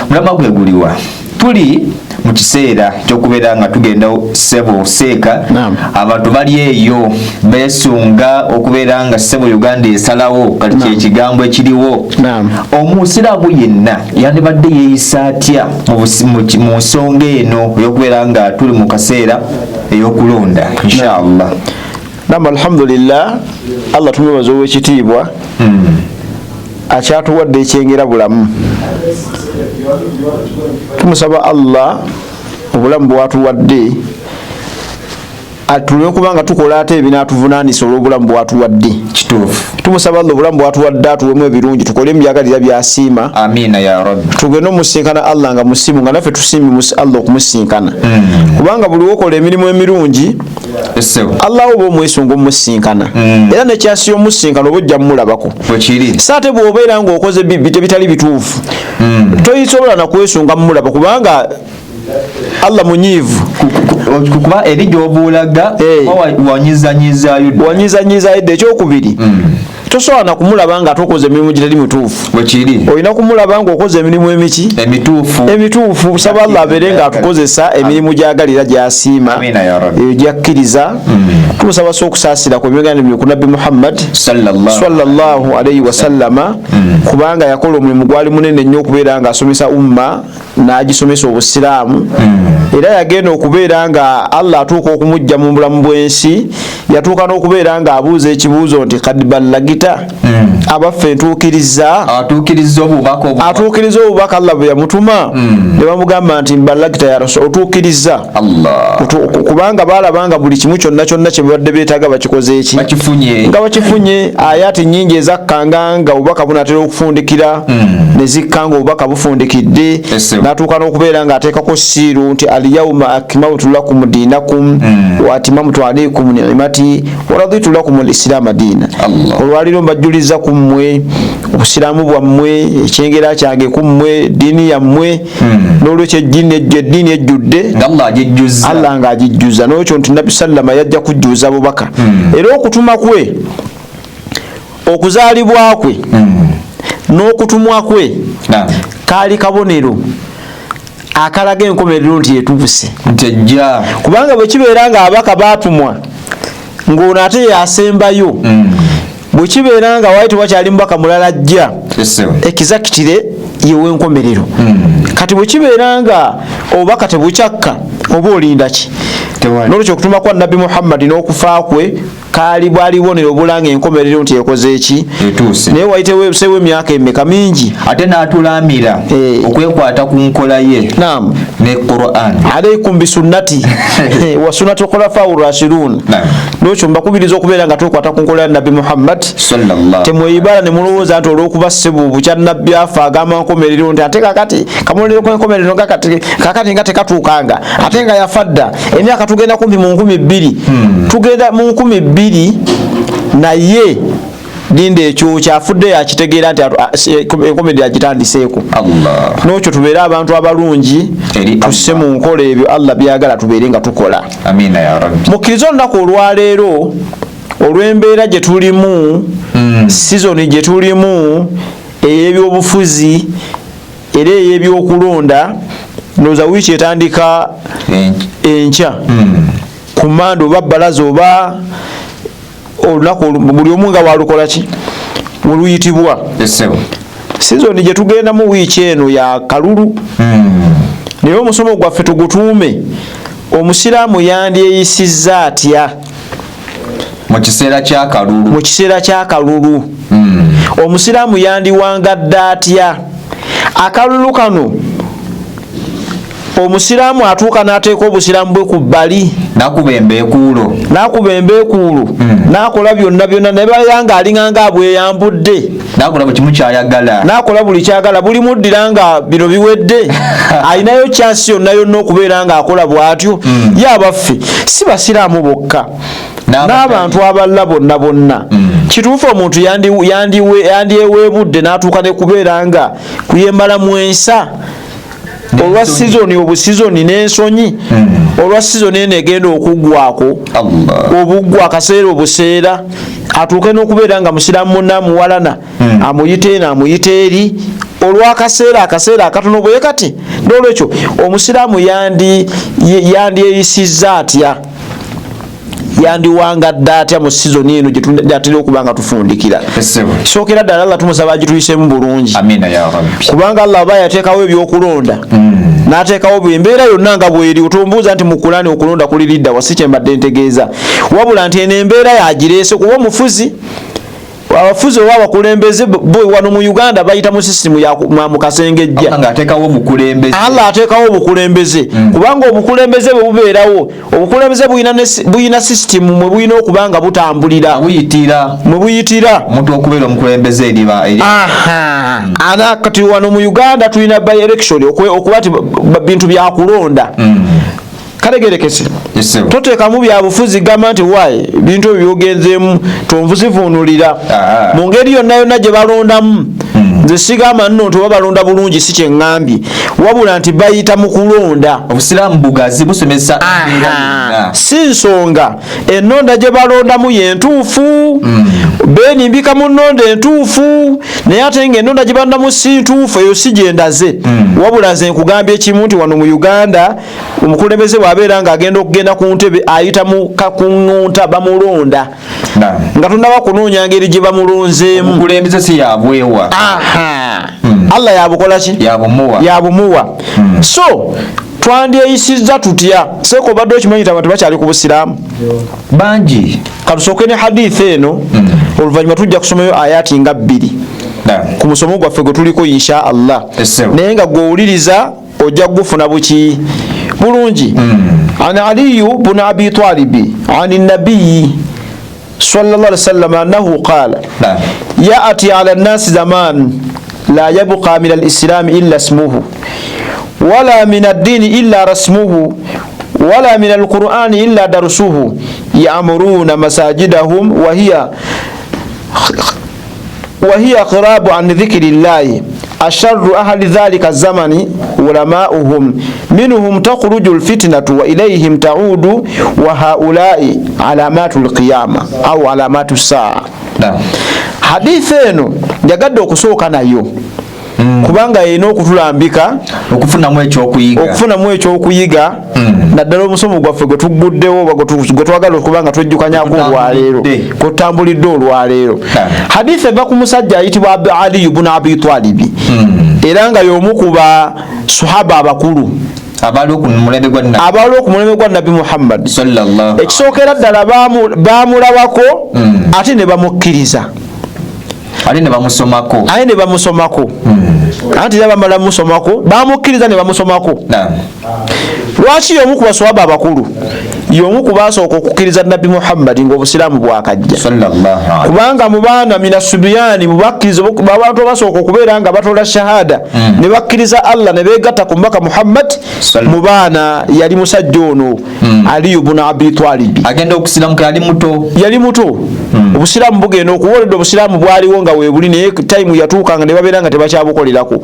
mulama kweguliwa tuli mu kiseera ky'okubeera nga tugenda ssebo seeka abantu bali eyo beesunga okubeera nga ssebo Uganda esalawo kati kyekigambo ekiriwo omusiraamu yenna yandibadde yeeyisa atya mu nsonga eno ey'okubeera nga tuli mu kaseera ey'okulonda inshallah. Alhamdulillah, Allah tumubaza ow'ekitiibwa akyatuwadde ekyengera bulamu. Tumusaba Allah obulamu bwatuwadde atulwe kubanga tukola ate ebinaatuvunaanisa olw'obulamu bwatuwadde. Kituufu. Tumusaba Allah obulamu bwatuwadde atuwemu ebirungi tukole ebyagalira byasiima. Amiina ya Rabbi. Tugende omusinkana Allah nga musiimu nga naffe tusiimi Allah okumusinkana. Kubanga buli wokola emirimu emirungi Allah oba omwesunga omusinkana. Era nekyasi omusinkana oba ojja mulabako. Bwekiri. Saate bw'obeera ng'okoze bitali bituufu. Toyisobola na kwesunga mulaba kubanga Allah munyiivu. Kuba eri gy'obuulaga wanyizanyizaayo ekyokubiri tosobola na kumulaba nga tokoze emirimu gitali mituufu. Bwekiri. Olina kumulaba ng'okoze emirimu emiki emituufu. Saba Allah abeere nga atukozesa emirimu gy'agalira gy'asiima eyo gy'akkiriza. Tumusaba okusaasira ku ebigambo ku Nabbi Muhammad sallallahu alayhi wa sallama kubanga yakola omulimu gwali munene nnyo okubeera nga asomesa umma n'agisomesa obusiraamu. Era yagenda okubeera nga Allah atuuka okumujja mu bulamu bw'ensi, yatuuka n'okubeera nga abuuza ekibuuzo nti kad ballagita abaffe ntuukiriza obubaka Allah bwe yamutuma. Ne bamugamba nti ballagita ya Rasul, otuukiriza kubanga baalabanga buli kimu kyonna kye babadde beetaaga bakikoze eki nga bakifunye. Ayaati nnyingi ezakkanga nga obubaka bunaatera okufundikira ne zikka nga obubaka bufundikidde. N'atuuka n'okubeera nga ateekako siiru nti al-yawma akmaltu lakum dinakum wa atmamtu alaykum ni'mati wa raditu lakum al-islaama diina. Olwaliro mbajjuliza ku mmwe obusiraamu bwammwe, ekyengera kyange ku mmwe, diini yammwe. N'olwekyo eddiini ejjudde Allah ng'agijjuza. N'olwekyo nti Nabbi sallama yajja kujjuza bubaka. Era okutuma kwe, okuzaalibwa kwe n'okutumwa kwe kaali kabonero akalaga enkomerero nti etuuse. Kubanga bwe kibeera nga abaka baatumwa ng'ono ate yasembayo, bwe kibeera nga waali tewakyali mubaka mulala ajja, ekizakitire yewenkomerero. Kati bwe kibeera nga obubaka tebukyakka oba olinda ki? N'olwekyo okutuma kwa Nabbi Muhammad n'okufa kwe kaali bwalibonero obulanga enkomerero nti ekoze eki naye wayitewo emyaka emeka mingi ate n'atulaamira okwekwata ku nkola ye ne Qur'an alaikum bisunnati wa sunnati khulafa'u rashidun. N'ekyo mbakubiriza okubeera nga tukwata ku nkola ya Nabbi Muhammad temweyibala ne mulowooza nti olw'okuba ssebuubu kya Nabbi afa agamba nkomerero nti ate kakati kamulero kw'enkomerero kakati nga tekatuukanga ate nga yafadda emyaka tugenda kumpi mu 2000 tugenda mu 2000 naye linda ekyo kyafudde yakitegeera nti enkomedi yagitandiseeko. N'okyo tubeere abantu abalungi tusse mu nkola ebyo Allah byagala tubeere nga tukola. Amiina ya Rabbi. Mukkiriza olunaku olwaleero olw'embeera gye tulimu, sizoni gye tulimu ey'ebyobufuzi era ey'ebyokulonda, ndowooza wiiki etandika enkya ku Mande oba bbalaza oba olunaku buli omu nga walukola ki oluyitibwa. Sizoni gye tugenda mu wiiki eno ya kalulu. Naye omusomo gwaffe tugutuume omusiraamu yandyeyisizza atya mu kiseera kya kalulu. Omusiraamu yandiwangadde atya akalulu kano. Omusiraamu atuuka n'ateeka obusiraamu bwe ku bbali n'akuba embeekuulo n'akola byonna naye bayanga alinganga abweyambudde n'akola buli kimu ky'ayagala, n'akola buli kyagala, buli muddira nga bino biwedde alinayo kyansi yonna okubeera ng'akola bw'atyo. Ye abaffe si basiraamu bokka n'abantu abalala bonna. Kituufu omuntu yandyeweebudde n'atuuka ne kubeera nga kuyembala mu ensa olwa sizoni obusizoni n'ensonyi olwa sizoni eno egenda okuggwako obuggwa akaseera obuseera atuuke n'okubeera nga musiraamu munne amuwalana amuyite na amuyite eri olwakaseera akatono bwe kati n'olwekyo omusiraamu yandiyeyisizza atya yandiwangadde atya mu sizoni eno gyatera okubanga tufundikira sookera ddala Allah tumusaba agituyisemu bulungi kubanga Allah aba yateekawo ebyokulonda n'ateekawo embeera yonna nga bweri otombuuza nti mu Qur'ani okulonda kuliridda wasi kyembadde ntegeeza wabula nti eno embeera yagireese kuba omufuzi abafuzi oba abakulembeze wano mu Uganda bayita mu sisitimu ya mukasengejja Allah ateekawo obukulembeze kubanga obukulembeze bwe bubeerawo obukulembeze buyina sisitimu mwe buyina okubanga butambulira mwe buyitira omuntu okubeera omukulembeze eriba kati wano mu Uganda tulina by election okuba ti bintu byakulonda kalegerekese toteekamu byabufuzi gamba nti wayi bintu ebyo byogenzeemu tonvuzivuunulira mu ngeri yonna gye balondamu nze sigamba nno nti oba balonda bulungi si kyeŋŋambye wabula nti bayita mu kulonda obusiraamu bugazi busomesa si nsonga ennonda gye balondamu yentuufu benimbika mu nnonda entuufu naye ate ng'ennonda gye balondamu si ntuufu eyo si gyendaze wabula nze nkugambye ekimu nti wano mu Uganda omukulembeze bw'abeera ng'agenda okugenda ku ntebe ayita mu kakuŋŋunta bamulonda nga tonnaba kunoonya ngeri gye bamulonzeemu omukulembeze si yabwewa Allah yabukola ki yabumuwa so twandyeyisizza tutya seeko obadde okimanyi abantu bakyali ku busiraamu bangi katusooke ne hadisi eno oluvannyuma tujja kusomayo ayati nga 2 ku musomo gwaffe gwe tuliko insha Allah naye nga gw'owuliriza ojja kugufuna buki bulungi an aliyu bun abi talibi an nabiyi sallallahu alaihi wasallam annahu qala ya'ti ala an-nas zaman la yabqa min al-islam illa ismuhu wala min ad-din illa rasmuhu wala min al-Qur'an illa darsuhu ya'muruna masajidahum wa hiya qirabu an dhikrillahi أشر أهل ذلك الزمن علماؤهم منهم تخرج الفتنة وإليهم تعود وهؤلاء علامات القيامة أو علامات الساعة حديث eno njagadde okusooka nayo kubanga yina okutulambika okufunamu ekyokuyiga naddala omusomo gwaffe gwe tuguddewo gwe twagala okubanga twejjukanyako olwaleero kwetutambulidde olwaleero hadisi eva ku musajja ayitibwa Ali bun Abi Talibi era nga y'omu ku basahaba abakulu abaali okumulembe gwa Nabi Muhammad ekisookera ddala baamulabako ate ne bamukkiriza ate ne bamusomako ate bamala musomako bamukkiriza ne bamusomako lwaki y'omu ku baswahaba abakulu y'omu ku basooka okukkiriza Nabi Muhammad ng'obusiraamu bwakajja kubanga mu baana minasubiyani mu bakkiriza abantu basooka okubeera nga batola shahada ne bakkiriza Allah ne beegatta ku mbaka Muhammad mu baana yali musajja ono Ali ibn Abi Talib agenda okusiramuka yali muto obusiraamu bugenda okuwoledde obusiraamu bwaliwo nga weebuli naye time yatuukanga ne babeera nga tebakyabukolerako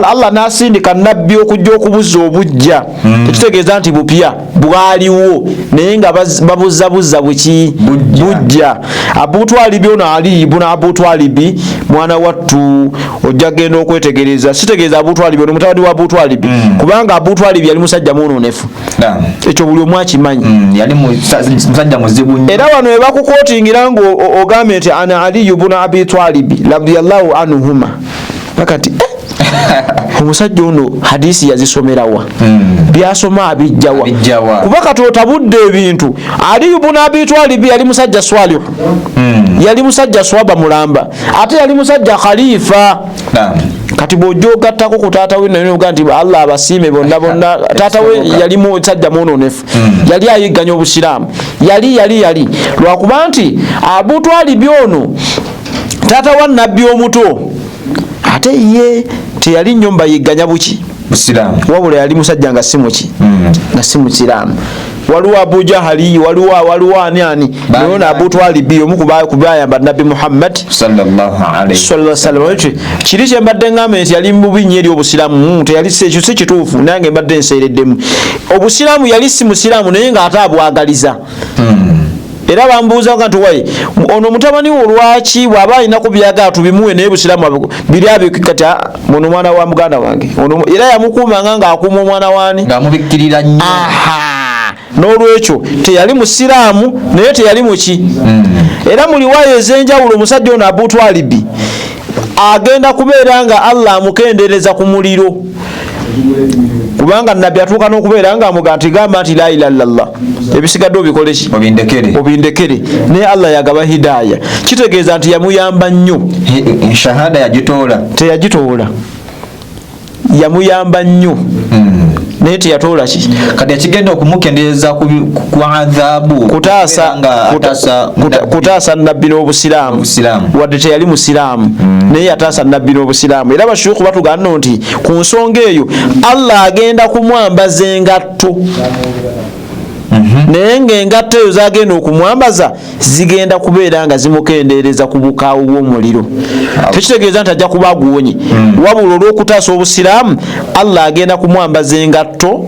Allah n'asindika nabbi okujja okubuzza obujja ekitegeeza nti bupya bwaliwo naye nga babuzzabuza bujja Abu Talib ono Ali ibn Abu Talib mwana wattu ojja genda okwetegereza sitegeeza Abu Talib ono mutabani wa Abu Talib kubanga Abu Talib yali musajja mwononefu ekyo buli omu akimanyi yali musajja muzibu era wano we bakukootingira ng'ogambe nti ana Ali ibn Abi Talib radiyallahu anhuma bakati omusajja ono hadisi yazisomerawa byasoma abijjawa kuba kati otabudde ebintu Ali ibn Abi Talib yali musajja swalihu yali musajja swaba mulamba ate yali musajja khalifa kati bw'ojja ogattako ku taata we naye oga nti Allah abasiime bonna taata we yali musajja mwononefu yali ayigganya obusiraamu yali lwakuba nti Abu Talib ono taata wa nabbi omuto ate ye teyali nnyo mbayigganya buki busiraamu wabula yali musajja nga si muki nga si musiraamu waliwo Abu Jahali waliwo ani naye ono Abu Talib omu ku bayamba Nabi Muhammad sallallahu alaihi wasallam kiri kye mbadde ngamba nti yali mubi nnyo eri obusiraamu teyali ekyo si kituufu nange mbadde nseereddemu obusiraamu yali si musiraamu naye nga ate abwagaliza era bambuuza nti wayi ono mutabani wo lwaki bw'aba alinaku byagala tubimuwe naye busiraamu biri abikati ono mwana wa muganda wange era yamukuumanga ng'akuuma omwana waani ng'amubikkirira nnyo. N'olwekyo teyali musiraamu naye teyali muki. Era mu liwaya ez'enjawulo omusajja ono Abu Twalibi agenda kubeera nga Allah amukendeereza ku muliro, kubanga nabbi atuuka n'okubeera nga amuga nti gamba nti la ilaha illallah ebisigadde obikole ki obindekere naye Allah yagaba hidaaya, kitegeeza nti yamuyamba nnyo. Shahada yagitoola teyagitoola, yamuyamba nnyo naye teyatoola ki kati ekigenda okumukendeeza ku adhabu kutaasa nabbi n'obusiraamu wadde teyali musiraamu naye yataasa nabbi n'obusiraamu. Era abashuyuku batugamba nti ku nsonga eyo Allah agenda kumwambaza engatto naye ng'engatto eyo zagenda okumwambaza zigenda kubeera nga zimukendeereza ku bukaawu bw'omuliro. Tekitegeeza nti ajja kuba aguwonye, wabula olw'okutaasa obusiraamu Allah agenda kumwambaza engatto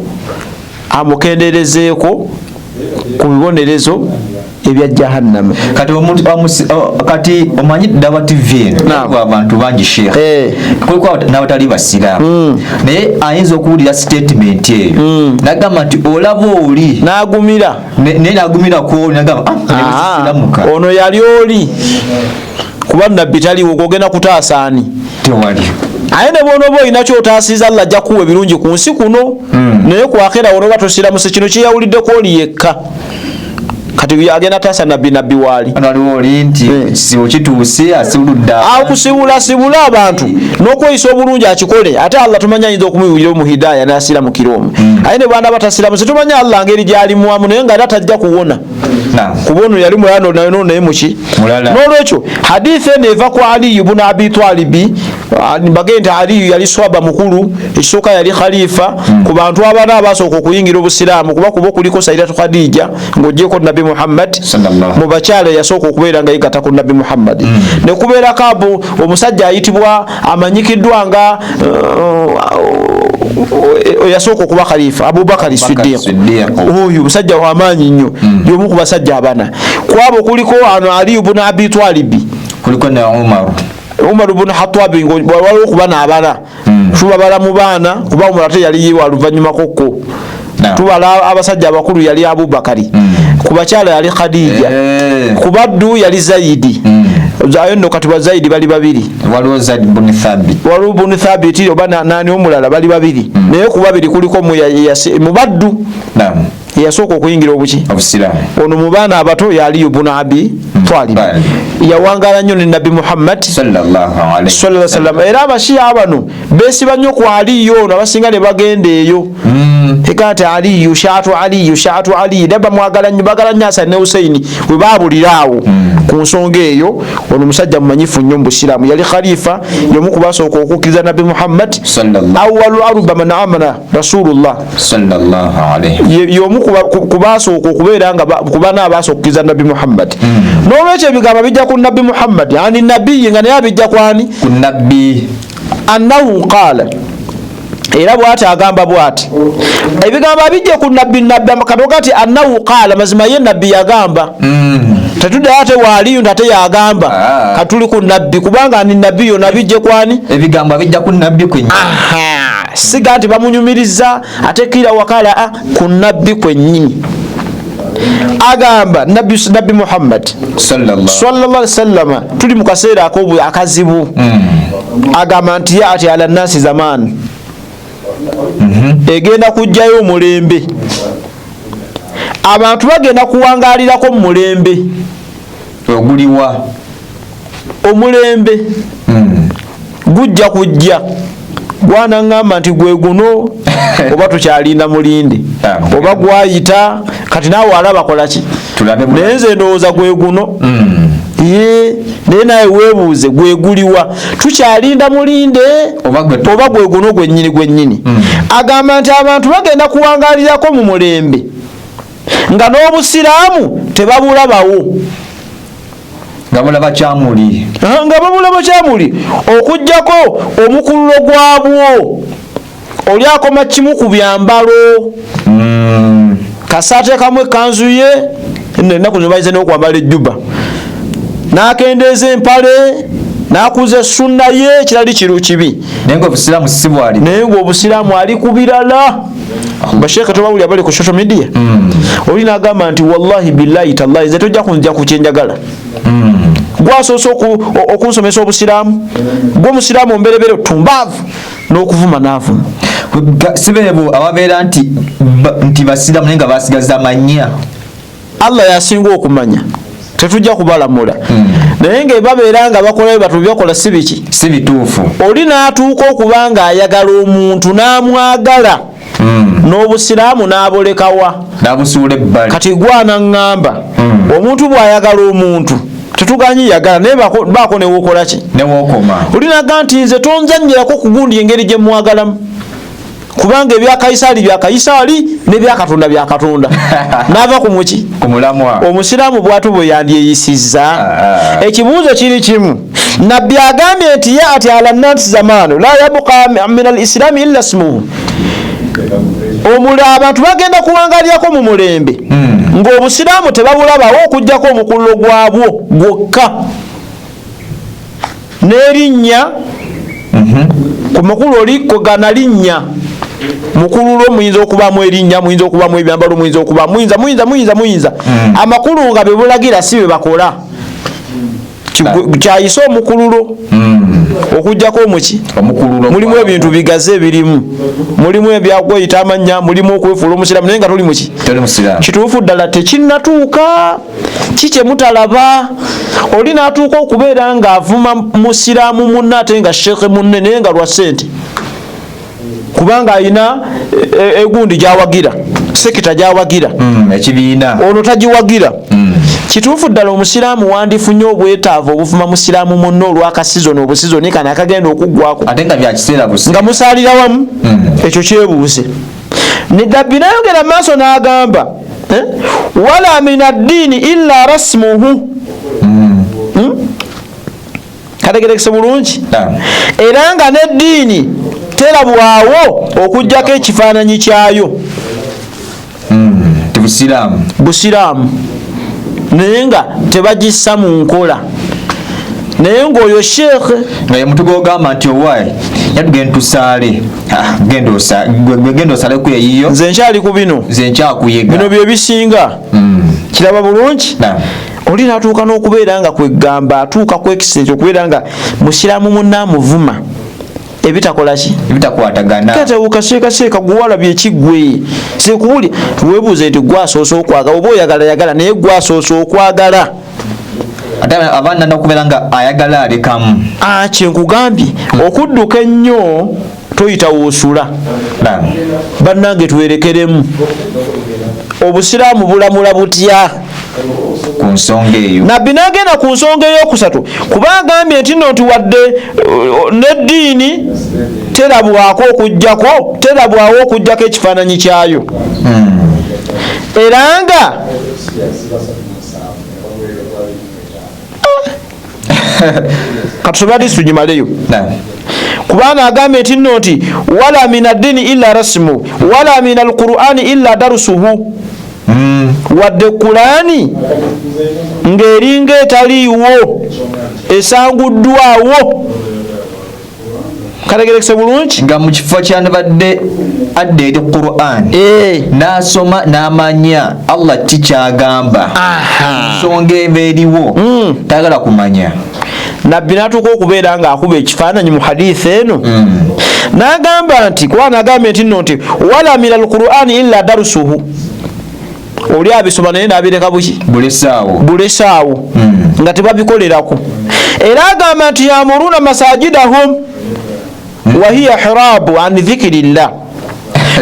amukendeerezeeko ku bibonerezo ebya jahannama. Kati omanyi Dawa TV eno abantu bangi sheikh kuliko n'abatali basiraamu naye ayinza okuwulira statement eyo nagamba nti olaba oli n'agumira naye n'agumira ku oli nagamba ono yali oli kuba nabbi taliwo ogenda kutaasaani tewali. Aye ne bw'onooba olina kyotaasiza Allah ajja kuwa ebirungi ku nsi kuno naye ku akhera onooba tosiramusa kino kyeyawuliddeko oli yekka. Kati agenda taasa nabbi waali waliwo oli nti kisibo kituuse asiwuludda akusibula abantu n'okweyisa obulungi akikole ate Allah tumanya ayinza okumuyiwulira mu hidaaya n'asira mu kiroomu. Aye ne bwana batasiramu tumanya Allah ngeri gy'alimuwamu naye nga era tajja kuwona kubono yali mulano naye muki. N'olwekyo hadithi eno eva ku Ali ibn Abi Twalibi bagenda Ali yali swaba mukulu ekisooka yali khalifa ku bantu abana abasooka okuyingira obusiraamu kuba kuliko Sayyidatu Khadija ng'ogyeko Nabi Muhammad mu bakyala yasooka okubeera nga yegatta ku Nabi Muhammad ne kubeera Kaabu omusajja ayitibwa amanyikiddwa nga yasooka okuba khalifa Abubakar Siddiq. Oyo musajja w'amaanyi nnyo y'omu ku basajja abana kwabo kuliko ano Ali ibn Abi Twalibi kuliko ne Umar ibn Khattab waliwo okuba n'abana tubabala mu baana kuba Umar ate yali yiwa luvannyuma kokko tubala abasajja abakulu yali Abubakari ku bakyala yali Khadija ku baddu yali Zaidi zayo nno kati ba Zaidi bali babiri waliwo Zaid ibn Thabit oba nani omulala bali babiri naye ku babiri kuliko mu baddu yasooka okuyingira obusiraamu ono mu baana abato yali ibn Abi Twalib yawangala nnyo ne Nabi Muhammad sallallahu alaihi wasallam. Era abashiya bano beesiba nnyo ku Aliyo ono abasinga ne bagenda eyo ekati Aliyu shaatu Ali daba mwagala nnyo bagala nnyo Hasan ne Husaini we baabuliraawo ku nsonga eyo. Ono musajja mumanyifu nnyo mu busiraamu yali khalifa y'omu ku basooka okukkiriza Nabi Muhammad awwalu aruba man amana Rasulullah sallallahu alaihi y'omu ku basooka okubeera nga ku bana abasooka okukkiriza Nabi Muhammad. N'olwekyo ebigambo bijja ku Nabi Muhammad ani nabbi nga naye abijja kwani ku nabbi annahu qaala era bw'ati agamba bw'ati ebigambo abijja ku nabbi katogati annahu qaala mazima ye nabbi yagamba tetudde ate waaliyo nate yagamba katuli ku nabbi kubanga ani nabbi yo nabijje kwani ebigambo abijja ku nabbi kwennyini siga nti bamunyumiriza ate kira wakala ku nabbi kwennyini agamba nabbi Muhammad sallallahu alaihi wasallam tuli mu kaseera akazibu agamba nti ati ala nasi zaman egenda kujjayo omulembe abantu bagenda kuwangaalirako mu mulembe oguliwa omulembe gujja kujja gwana ngamba nti gwe guno oba tukyalinda mulinde oba gwayita kati naawe alaba kolaki naye nze ndowooza gwe guno naye naye weebuuze gwe guliwa tukyalinda mulinde oba gwe guno gwennyini agamba nti abantu bagenda kuwangaalirako mu mulembe nga n'obusiraamu tebabulabawo nga babulaba kyamuli okujjako omukululo gwabwo oli akoma kimu ku byambalo kasaate kamu ekkanzu ye ennaku zino bayize n'okwambala ejjuba n'akendeeza empale n'akuza sunna ye kirali kiru kibi naye ng'obusiraamu si bwali naye ng'obusiraamu ali ku birala basheeke tobawuli abali ku social media oli n'agamba nti wallahi billahi tallahi nze tojja kunzija ku kyenjagala gwasoose okunsomesa obusiraamu gw'omusiraamu omberebere tumbaavu n'okuvuma n'avuma sibeebo ababeera nti basiraamu naye nga basigaza manya Allah yasinga okumanya tetujja kubalamula naye nga babeera nga bakola batu byakola si biki si bituufu oli n'atuuka okuba nga ayagala omuntu n'amwagala n'obusiraamu n'abolekawa n'abusuula ebbali kati gwana ngamba omuntu bw'ayagala omuntu tetuganyi yagala naye baako newokola ki newookoma oli naga nti nze tonjannyirako kugundi engeri gye mwagalamu kubanga ebya Kaisaali bya Kaisaali n'ebya Katonda bya Katonda n'ava ku muki ku mulamwa omusiraamu bwatu bwe yandyeyisizza ekibuuzo kiri kimu nabbi agambye nti yaati ala nnasi zamaanu la yabuka min al-islaami illa ismuhu abantu bagenda kuwangalyako mu mulembe ng'obusiraamu tebabulabawo okujjako omukululo gwabwo gwokka n'erinnya ku makulu oliko gana linnya mukululo muyinza okubamu erinnya muyinza okubamu ebyambalo muyinza okuba muyinza amakulu nga bebulagira si be bakola kyayise omukululo okujjako omuki mulimu ebintu bigaze ebirimu mulimu ebyakweyita amannya mulimu okwefuula omusiraamu naye nga toli muki kituufu ddala tekinnatuuka kikye mutalaba oli n'atuuka okubeera ng'avuma musiraamu munne ate nga sheekhe munne naye nga lwa ssente kubanga ayina egundi gyawagira sekita gyawagira ekibiina ono tagiwagira kituufu ddala omusiraamu wandifunye obwetaavu obuvuma musiraamu munne olw'akasizoni obusizoni kano akagenda okuggwako ate nga byakiseera busi nga musaalira wamu ekyo kyebuuse nedabbi nayogera maaso n'agamba wala min addiini illa rasmuhu kategerekese bulungi era nga n'eddiini terabwawo okujjako ekifaananyi kyayo busiraamu naye nga tebagissa mu nkola naye ng'oyo sheekhe nga ye mutugo ogamba nti owaayi yatugenda tusaale genda osale ku eyiyo nze nkyali ku bino nze nkyakuyiga bino bye bisinga kiraba bulungi oli n'atuuka n'okubeera nga kwegamba atuuka ku ekisente okubeera nga musiraamu munne amuvuma ebitakola ki ebitakwatagana katawuka seeka guwalabye ekiggwe sekuwuli weebuuze nti gwasoosa okwagala oba oyagala naye gwasoosa okwagala ate abaana n'okubeera nga ayagala alekamu kyenkugambye okudduka ennyo toyita woosula bannange twerekeremu obusiraamu bulamula butya ku nsonga eyo nabbi n'agenda ku nsonga eyokusatu kuba agambye nti nno nti wadde n'eddiini terabwawo okujjako ekifaananyi kyayo era nga katusome hadisi tugimaleyo kubanga agambye nti nno nti wala min addiini illa rasmu wala min alqur'ani illa darusuhu wadde Qur'ani ng'eringa etaliiwo esanguddwawo kategerekese bulungi nga mu kifo kyandibadde adde eri Qur'an n'asoma n'amanya Allah kikyagamba nsonga eba eriwo tayagala kumanya nabbi n'atuuka okubeera ng'akuba ekifaananyi mu hadiisi eno n'agamba nti kuba n'agambye nti nno nti wala min alqur'ani illa darusuhu oli abisoma naye n'abireka buki bulesaawo nga tebabikolerako era agamba nti yamuruna masajidahum wahiya hirabu an dhikirillah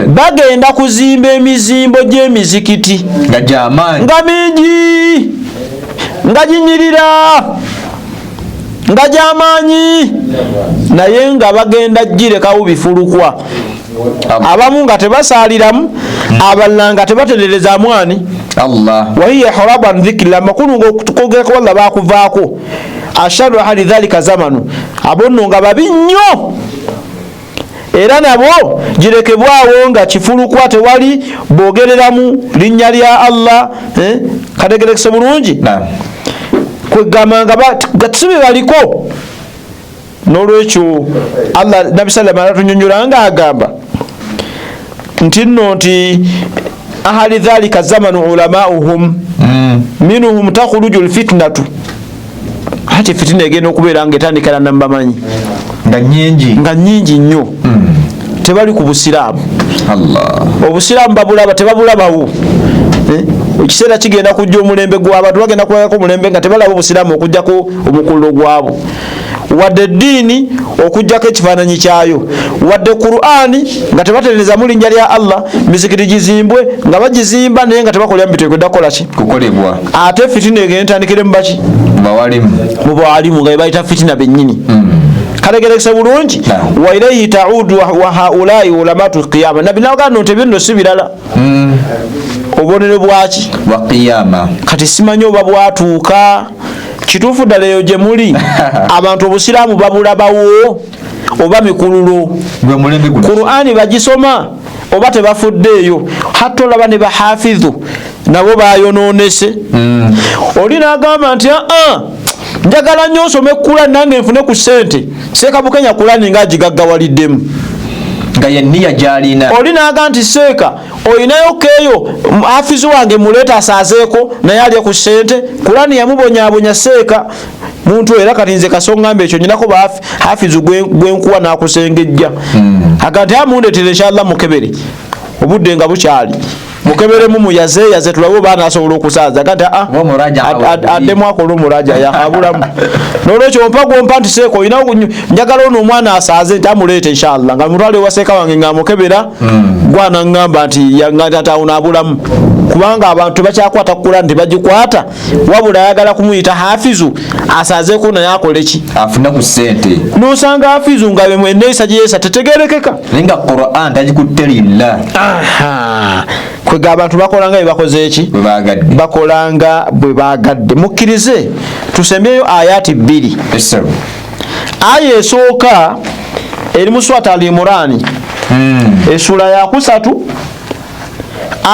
bagenda kuzimba emizimbo gy'emizikiti nga gy'amaanyi nga mingi nga ginyirira nga gy'amaanyi naye nga bagenda girekawo bifulukwa abamu nga tebasaaliramu abalala nga tebaterereza mwani wahiya hirabu an dhikirillah amakulu ng'okugerako walla bakuvaako ashadu ahali dhalika zamanu abo nno nga babi nnyo era nabo girekebwawo nga kifulukwa tewali bogereramu linnya lya Allah kategerekese bulungi kwegamba nga gatisibe baliko. N'olwekyo Allah Nabi sallallahu alaihi wasallam atunyonnyola nga agamba nti ahali dhalika zamanu ulamauhum minhum takhruju alfitnatu. Ate fitina egenda okubeera nga etandikira nambamanyi nga nyingi nnyo tebali ku busiraamu. Obusiraamu babulaba tebabulabawo. Ekiseera kigenda kujja omulembe gw'abantu bagenda kulabako omulembe nga tebalaba obusiraamu okujjako omukululo gwabo, wadde eddiini okujjako ekifaananyi kyayo, wadde Qur'ani nga tebatereza mu linnya lya Allah, mizikiti gizimbwe nga bagizimba naye nga tebakolera mbiteekwedda kukola ki kukolebwa. Ate fitina egenda etandikire mu baki mu bawalimu nga bayita fitina bennyini. Kalegerekese bulungi wa ilayhi ta'udu wa haulai ulamatu qiyama. Nabi nagano tebinno si birala obonero bwaki wa qiyama. Kati simanyi oba bwatuuka kituufu ddala eyo gye muli abantu obusiraamu babulabawo oba mikululo Qur'ani bagisoma oba tebafuddeeyo. Hatta olaba ne bahafidhu nabo bayonoonese. Oli n'agamba nti njagala nnyo osome Qur'ani nange nfune ku ssente, Seeka Bukenya Qur'ani nga agigaggawaliddemu nga yenniya gy'alina. Oli n'agamba nti Seeka olinayo keeyo hafizu wange muleeta asaazeeko naye alye ku ssente, Qur'ani yamubonyaabonya Seeka muntu era kati nze kasongambe ekyo nyinako hafizu gwenkuwa n'akusengejja. Aga nti amundeetera inshallah mukebere obudde nga bukyali mukeberemu muyazeeyaze tulabe oba anaasobola okusaaza. Gati addemu akola omuraja yahabulamu. N'olwekyo ompa nti Seeka olina njagala ono omwana asaaze nti amuleete inshallah nga mutwale wa Seeka wange ng'amukebera gwana ngamba nti taawunaabulamu, kubanga abantu tebakyakwata Qur'ani tebagikwata wabula ayagala kumuyita hafizu asaazeeko naye akole ki afuna ku ssente. N'osanga hafizu nga enneeyisa gye yeeyisa tetegerekeka naye nga Qur'ani tagikutte lillah. Kwega abantu bakolanga ebibakoze eki bakolanga bwe bagadde. Mukkirize tusembyeyo ayati 2. Aya esooka eri mu Surat Al-Imran essula ya 3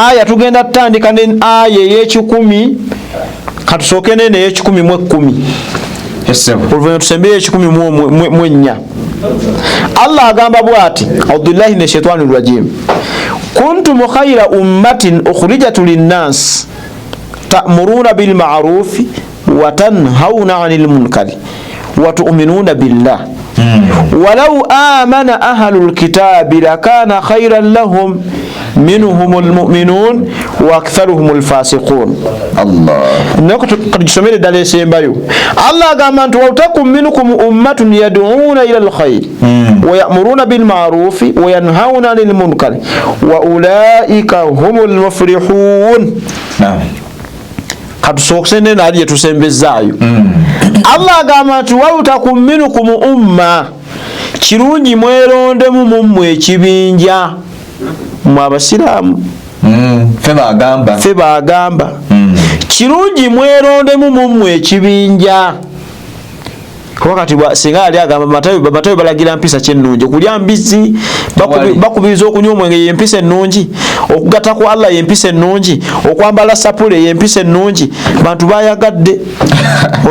aya tugenda tutandika ne aya ey'ekikumi katusooke nene ey'ekikumi mu 10 oluvannyuma tusembyeyo ekikumi mu 4. Allah agamba bw'ati audubillahi minash shaitani rajim kuntum khayra ummatin ukhrijat linnas ta'muruna bil ma'ruf wa tanhauna 'anil munkari wa tu'minuna billah walau amana ahlul kitabi lakana khayran lahum minhumul mu'minun wa aktharuhumul fasiqun. Allah nako tukisomere ddala esembayo. Allah agamba nti waltakum minkum ummatun yad'una ila alkhayr wa ya'muruna bil ma'ruf wa yanhauna 'anil munkar wa ulaika humul muflihun. Katusokesene nali yetusembezaayo. Allah agamba nti waltakum minkum umma, kirungi mwerondemu mummwe ekibinja mu abasiraamu. Fe bagamba kirungi mwerondemu mummwe ekibinja. Wakati singa ali agamba batayo balagira mpisa kyennungi, okulya mbizi bakubiriza okunywa omwenge y'empisa ennungi, okugatta ku Allah y'empisa ennungi, okwambala sapule y'empisa ennungi. Bantu bayagadde.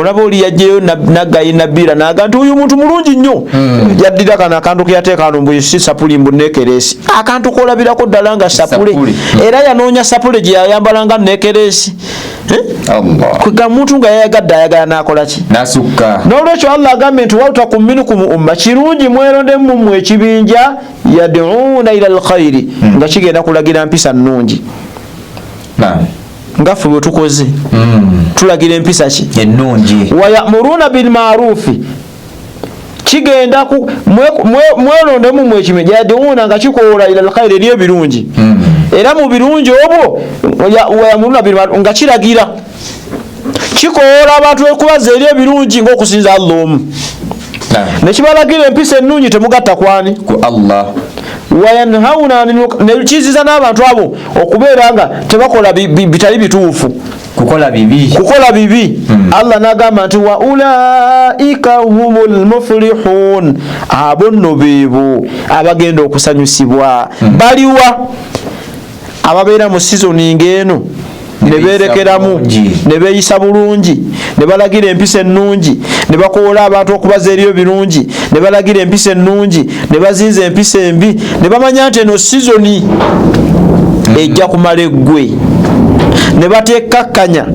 Olaba oli yajjeyo naggayi nabira naga nti oyo muntu mulungi nnyo, yaddira kana akantu ke yateeka ano mbu si sapuli mbu neekereesi, akantu koolabirako ddala nga sapule, era yanoonya sapule gye yayambalanga neekereesi. Kwega muntu nga yayagadde ayagala n'akola ki n'asukka. N'olwekyo Allah agambye nti waltakum minkum umma, kirungi mwerondemu mmwe ekibinja yad'una ila alkhayri, nga kigenda kulagira mpisa nnungi. Nga ffe bwe tukoze tulagira empisa ki ennungi. Wa ya'muruna bil ma'rufi, kigenda mwerondemu mmwe ekibinja yad'una nga kikoola ila alkhayri eri ebirungi. Era mu birungi obwo wayamuruna nga kiragira kikoola abantu okubaza eri ebirungi ng'okusinza Allah omu, ne kibalagira empisa ennungi temugatta kwani ku Allah. Wayanhauna nekiziza n'abantu abo okubeera nga tebakola bitali bituufu, kukola bibi Allah nagamba nti wa ulaika humul muflihun abonno bebo abagenda okusanyusibwa baliwa ababeera mu season ngeno ne berekeramu ne beeyisa bulungi ne balagira empisa ennungi ne bakoola abantu okubaza eriyo birungi ne balagira empisa ennungi ne bazinza empisa embi ne bamanya nti eno season ejja kumala eggwe ne batekkakanya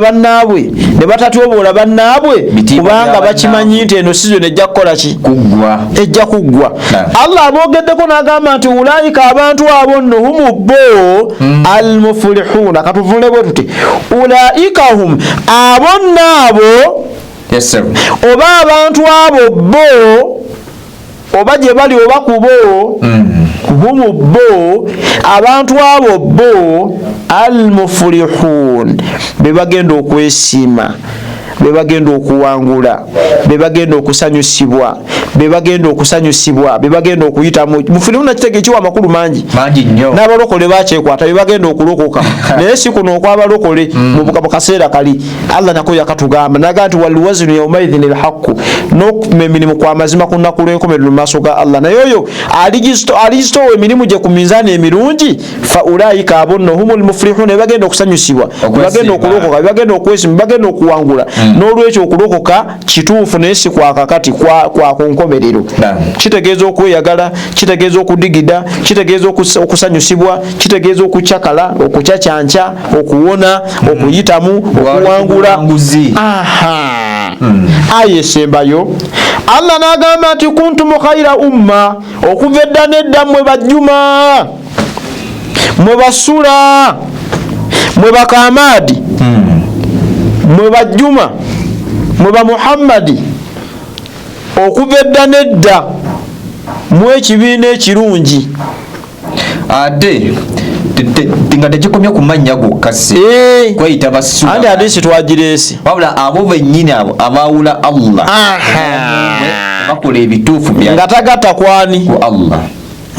bannaabwe ne batatoboola bannaabwe kubanga bakimanyi nti eno season ejja kukola ki ejja kuggwa Allah aboogeddeko n'agamba nti ulaika abantu abo nno humu bo almuflihuna katuvunule bwe tuti ulaika hum abo nnaabo oba abantu abo bo oba gye bali oba kubo humu bo abantu abo bo almuflihun bebagenda okwesiima bebagenda okuwangula bebagenda okusanyusibwa bebagenda okuyita mufulihuna kitege ekiwa amakulu mangi nnyo n'abalokole bakyekwata bebagenda okulokoka naye si kuno okwabalokole mu kaseera kali Allah nako yakatugamba naga nti walwazinu yaumaidhin alhaqu n'okupima emirimu kwa mazima ku nnaku lw'enkomerero mu maaso ga Allah naye oyo aligizitowa emirimu gye ku minzaani emirungi fa ulaika abonno humul muflihun bebagenda okusanyusibwa bebagenda okulokoka bebagenda okwesiima bebagenda okuwangula n'olwekyo okulokoka kituufu naye si kwa kakati kwa ku nkomerero kitegeeza okweyagala kitegeeza okudigida kitegeeza okusanyusibwa kitegeeza okucakala okucacyanca okuwona okuyitamu okuwangula aya esembayo Allah n'agamba nti kuntum khayra umma okuva edda n'edda mmwe bajjuma mwe basula mwe bakamadi mwe bajjuma mwe ba Muhammadi okuva edda n'edda mwe ekibiina ekirungi ate tinga tekikomya ku mannya gokka kweyita basula andi hadisi twagireese wabula abo bennyini abo abaawula Allah bakola ebituufu nga tagatta kwani ku Allah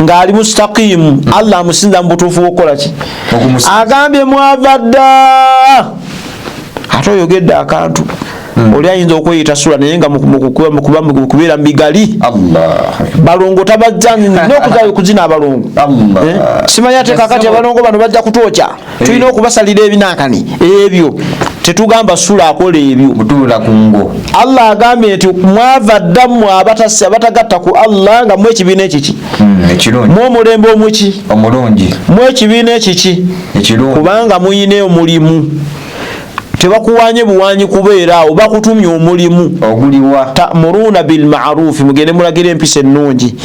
ng'ali mustaqimu Allah amusinza mu butuufu bw'okukola ki agambye mwava dda ate oyogedde akantu oli ayinza okweyita sula naye nga mukubeera mubigali balongo tabajjani n'okuzaayo kuzina abalongo simanyi ate kakati abalongo bano bajja kutwokya tulina okubasalira ebinaakani ebyo tetugamba sula akola ebyo mutuula ku ngo Allah agambye nti mwava ddamu abatagatta ku Allah nga mu ekibiina ekiki ekirungi mu omulembe omuki omulungi mu ekibiina ekiki ekirungi kubanga muyine omulimu tebakuwanye buwanyi kubeera awo bakutumye omulimu oguliwa ta'muruna bil ma'ruf mugende mulagira empisa ennungi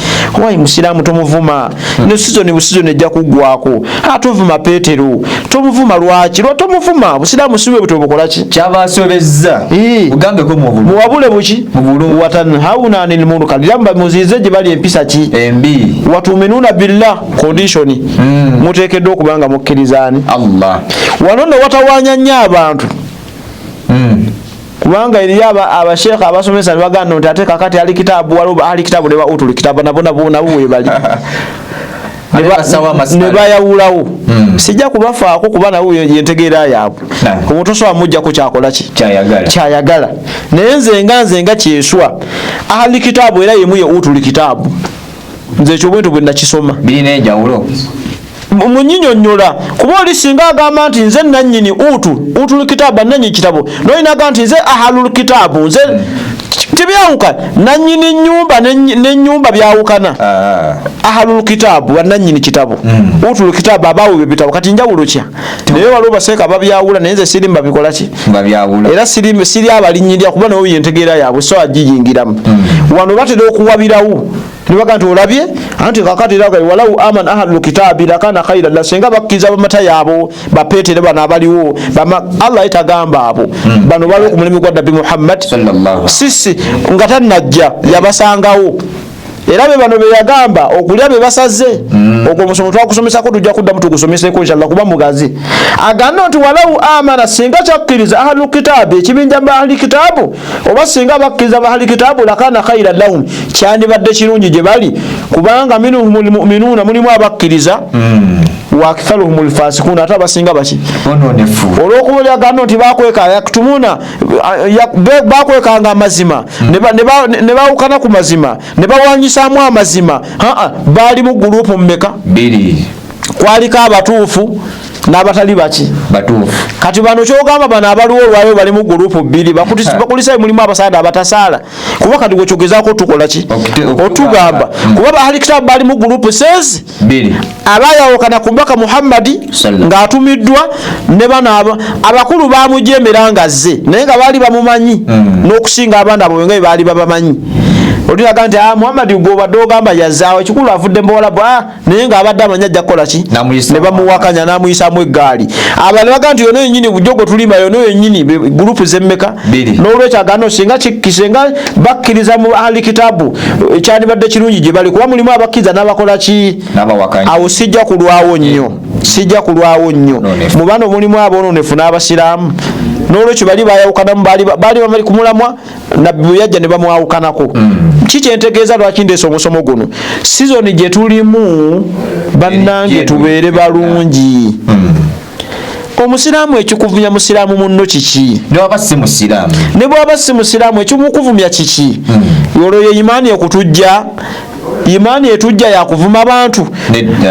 wayi musiraamu tomuvuma ne season ejja kuggwako atuvuma Petero tomuvuma lwaki tomuvuma busiraamu siwe butobokola ki kyabasobezza ugambeko muwabule buki watanhauna anil munkar lamba muzize gye bali empisa ki embi watuminuna billah condition muteekeddwa okubanga mukkirizaani Allah wano ne watawanya nnyo abantu kubanga eri abasheekha abasomesa ne bagamba nti ate kakati ali kitaabu waliwo ali kitaabu ne ba utul kitaabu nabo weebali ne bayawulawo sijja kubafaako kuba nawe yentegeera yaabwe omutosobola mujjako kyakola ki kyayagala naye nzenga kyeswa ahali kitaabu era yemu ye utul kitaabu nze ekyo bwintu bwe nakisoma birina enjawulo munyinyonnyola kuba oli singa agamba nti nze nannyini utul kitaabu nannyini kitabo noyina agamba nti nze ahalul kitaabu nze tebyawuka nannyini nnyumba n'ennyumba byawukana ahalul kitaabu bannannyini kitabo utul kitaabu abaawe bitabo kati njawulo kya naye waliwo baseeka babyawula naye nze siri mbabikola ki era siri abalinyirira kuba nawe yentegeera yaabwe so agiyingiramu wano batera okuwabirawo nibaga nti olabye anti kakati raga walau aman ahlul kitabi lakana khairan la senga bakiza bamata yabo bapetere bana abaliwo Allah itagamba abo bano bali ku mulimi gwa Nabii Muhammad sallallahu sisi ngata najja yabasangawo era be bano be yagamba okulya be basaze ogwo musomo twakusomesa ko tujja kudda mutu kusomesa ko inshallah kuba mugazi agano nti walau amana singa chakkiriza ahlul kitabi ekibinja ba ahlul kitabu oba singa bakkiriza ba ahlul kitabu lakana khairan lahum kyandi badde kirungi gye bali kubanga minhumul mu'minuna mulimu abakkiriza wa aktharuhumul fasiqun atabasinga baki olwokubulya gano nti bakweka yaktumuna bakwekanga amazima ne bawukana ku mazima ne bawanyisaamu amazima baali mu gurupu mmeka kwaliko abatuufu n'abatali baki batuufu. Kati bano kyogamba bano abaliwo olwayo bali mu gurupu bbiri bakulisa mulimu abasaada abatasaala kuba kati gwekyogezako tukola ki otugamba kuba bahali kitabu bali mu gurupu sezi bbiri abayawukana ku mbaka Muhammadi ng'atumiddwa ne bano abakulu bamujemera nga azze naye nga baali bamumanyi n'okusinga abaana abo nga baali babamanyi olinaga nti Muhammadi gw'obadde ogamba yazaawo ekikulu avudde mbawalabu naye ng'abadde amanya ajja kukola ki ne bamuwakanya n'amuyisaamu eggaali aba ne baga nti yona yennyini bujogo tulima yona yennyini gurupu zemmeka n'olwekyo agano singa bakkiriza mu ahali kitaabu ekyandibadde kirungi gye bali kuba mulimu abakkiriza n'abakola ki awo sijja kulwawo nnyo mu bano mulimu aboononefu n'abasiraamu n'olwekyo bali bayawukanamu baali bamali kumulamwa nabbi bwe yajja ne bamwawukanako kikyentegeeza lwaki ndeesa omusomo guno sizoni gye tulimu bannange tubeere balungi omusiraamu ekikuvumya musiraamu munno kiki ne bwaba si musiraamu ekimukuvumya kiki olwo ye imaani okutujja imaani etujja yakuvuma abantu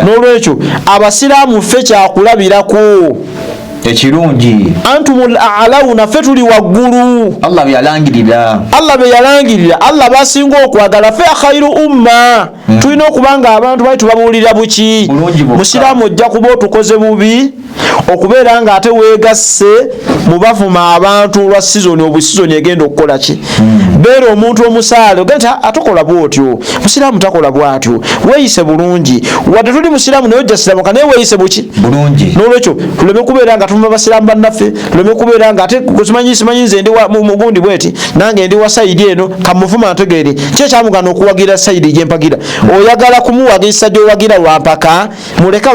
n'olwekyo abasiraamu ffe kyakulabirako ekirungi antumul a'launa ffe tuli waggulu Allah be yalangirira Allah basinga okwagala ffe khairu umma tulina okubanga abantu bali tubabuulira buki musiraamu ojja kuba otukoze bubi okubeera nga ate weegasse mu bavuma abantu lwa sizoni obusizoni egenda okukola ki beera omuntu omusaale ogenda atokola bwotyo musiraamu takola bwatyo weeyise bulungi wadde tuli musiraamu naye ojja siraamuka naye weeyise buki bulungi n'olwekyo tuleme kubeera nga tuvuma basiraamu bannaffe tuleme kubeera nga ate simanyi nze ndi mugundi bweti nange ndi wa sayidi eno kamuvuma ntegeere ki ekyamugana okuwagira sayidi gyempagira oyagala kumuwagisa gy'owagira lwampaka muleke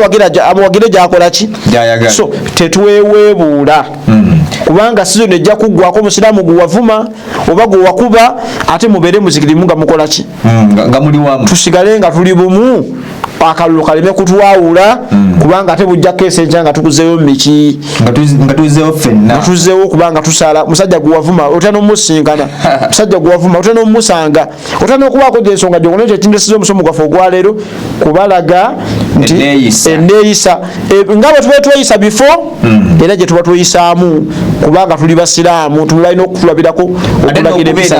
amuwagire gyakola ki so tetweweebuula kubanga sizoni ejja kuggwako omusiraamu guwavuma oba guwakuba ate mubeere muzikirimu nga mukola ki nga muli wamu tusigale nga tuli bumu akalulu kaleme kutwawula kubanga ate bujja keesa enkya nga tukuzeewo miki nga tuzeewo ffenna tuzeewo kubanga tusaala musajja guwavuma otya n'omusinkana musajja guwavuma otya n'omusanga otya n'okubaako gyensonga gyongona ekyo ekindesiza omusomo gwaffe ogwaleero kubalaga nti enneeyisa nga bwe tuba tweyisa bifo era gye tuba tweyisaamu kubanga tuli basiraamu tulina okutulabirako okulagira ebisa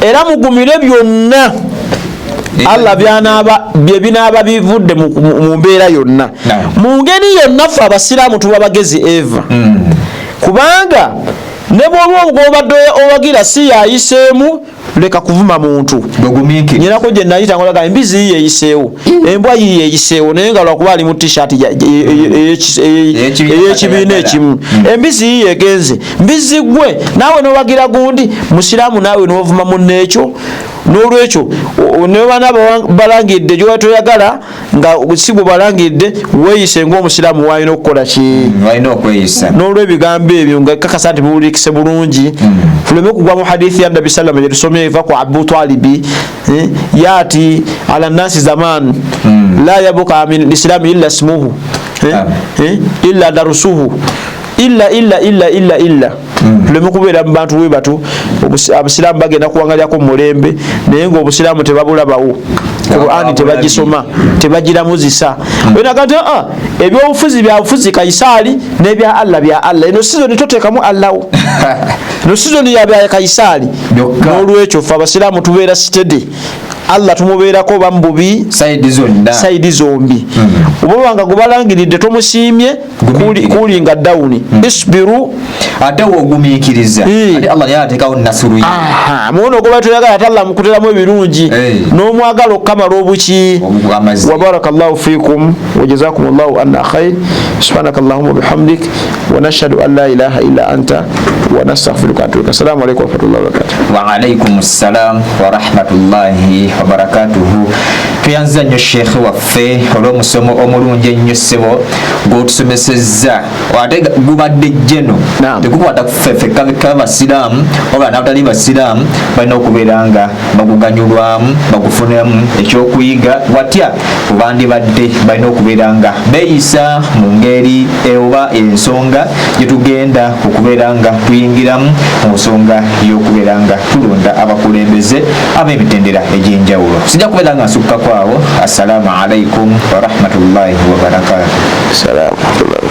era mugumire byonna Allah bye binaaba bivudde mu mbeera yonna mu ngeri yonna ffe abasiraamu tuba bagezi eva kubanga ne bw'oba obadde owagira si yayiseemu leka kuvuma muntu nyinako gye nayita ngolaga embizi yiye eyiseewo embwa yiye eyiseewo naye nga lwakuba ali mu t-shirt ey'ekibiina ekimu embizi yiye egenze mbizi gwe naawe n'owagira gundi musiraamu naawe n'ovuma munneekyo n'olwekyo ne bana balangidde gye toyagala nga si bwe balangidde weeyise ng'omusiraamu waalina okukola ki walina okweyisa n'olw'ebigambo ebyo nga kakasa nti biwulikise bulungi tuleme kugwa mu hadithi ya Nabi sallallahu alayhi wasallam eva ku Abu Talibi yati ala nasi zaman la yabuka min islam illa ismuhu illa darusuhu illa tuleme kubeera mu bantu we batu abasiraamu bagenda kuwangalyako mu mulembe naye ng'obusiraamu tebabulabawo Qur'ani tebagisoma tebagiramuzisa wenaga nti ebyobufuzi bya bufuzi Kaisaali n'ebya Allah bya Allah eno sizoni toteekamu Allahu eno sizoni ya bya Kaisaali n'olwekyo ffe abasiraamu tubeera steady Allah tumubeerako bamububi saidi zombi obanga gubalangiridde tomusiimye kulinga dawuni isbiru ate wogumiikiriza ate Allah yateekawo nasuru muwono ogoba toyagala ate Allah mukuteramu ebirungi n'omwagala okukamala obuki wa barakallahu fikum wa jazakumullahu anna khair subhanakallahumma bihamdik wa nashhadu an la ilaha illa anta wa nastaghfiruka wa atubu ilaik. Assalamu alaykum wa rahmatullahi wa barakatuh. Wa alaykum assalam wa rahmatullahi wa barakatuhu. tuyanziza nnyo sheekhe waffe olw'omusomo omulungi ennyo ssebo gw'otusomesezza ate gubadde jjeno tegukwata kufeffe kabasiraamu oba n'abatali basiraamu balina okubeera nga baguganyulwamu bagufunamu ekyokuyiga watya kubandibadde balina okubeera nga beeyisa mu ngeri oba ensonga gyetugenda okubeera nga tuyingiramu mu nsonga y'okubeera nga tulonda abakulembeze ab'emitendera egy'enjawulo. Sijja kubeera nga nsukkaku awo. Assalamu alaikum wa rahmatullahi wa barakatuh.